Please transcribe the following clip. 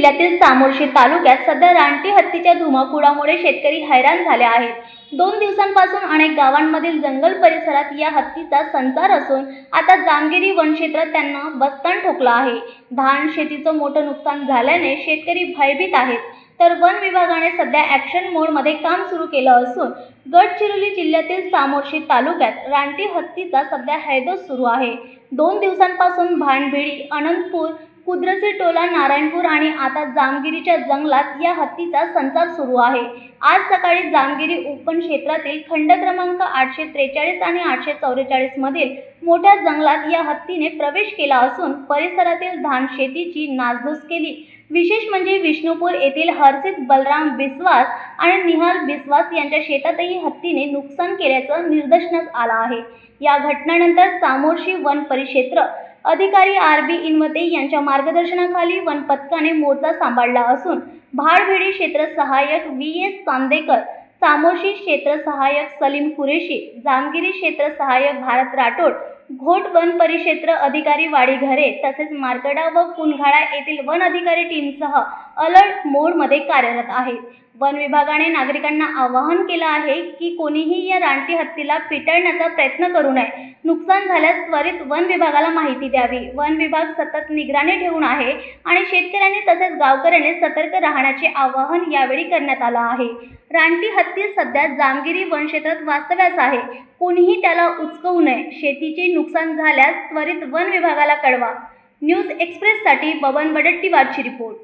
जिल्ह्यातील चामोर्शी तालुक्यात सध्या रानटी हत्तीच्या धुमाकूळामुळे शेतकरी हैराण झाले आहेत। 2 दिवसांपासून अनेक गावांमधील जंगल परिसरात या हत्तीचा संचार असून आता जामगिरी वनक्षेत्रात त्यांना बस्तान ठोकलं आहे। धान शेतीचं मोठं नुकसान झाल्याने शेतकरी भयभीत आहेत, तर वन विभागाने सध्या ॲक्शन मोडमध्ये काम सुरू केलं असून गडचिरोली जिल्ह्यातील चामोर्शी तालुक्यात रानटी हत्तीचा सध्या हैदोस सुरू आहे। 2 दिवसांपासून भानभिडी, अनंतपूर, कुद्रसी टोला, नारायणपूर आणि आता जामगिरीच्या जंगलात या हत्तीचा संचार सुरू आहे। आज सकाळी जामगिरी ओपन क्षेत्रातील खंड क्रमांक 843 आणि 844 मधील मोठ्या जंगलात या हत्तीने प्रवेश केला असून परिसरातील धान शेतीची नासधूस केली। विशेष म्हणजे विष्णुपूर येथील हर्षित बलराम बिस्वास आणि निहाल बिस्वास यांच्या शेतातही हत्तीने नुकसान केल्याचं निदर्शनास आलं आहे। या घटनेनंतर चामोर्शी वन परिक्षेत्र अधिकारी RB इनवते यांच्या मार्गदर्शनाखाली वन पथकाने मोर्चा सांभाळला असून भाडभिडी क्षेत्र सहाय्यक VS चांदेकर, चामोर्शी क्षेत्र सहाय्यक सलीम कुरेशी, जामगिरी क्षेत्र सहाय्यक भारत राठोड, घोट वन परिक्षेत्र अधिकारी वाडीघरे तसेच मार्कडा व पुनघाडा येथील वन अधिकारी टीमसह अलर्ट मोडमध्ये कार्यरत आहेत। वन विभागाने नागरिकांना आवाहन केलं आहे की कोणीही या रानटी हत्तीला पिटाळण्याचा प्रयत्न करू नये। नुकसान झाल्यास त्वरित वन विभागाला माहिती द्यावी। वन विभाग सतत निगराणी ठेवून आहे आणि शेतकऱ्यांनी तसेच गावकऱ्यांनी सतर्क राहण्याचे आवाहन यावेळी करण्यात आलं आहे। रानटी हत्ती सध्या जामगिरी वनक्षेत्रात वास्तव्यास आहे। कोणीही त्याला उचकवू नये। शेतीचे नुकसान झाल्यास त्वरित वन विभागाला कळवा। न्यूज एक्सप्रेससाठी बबन बडट्टीवारची रिपोर्ट।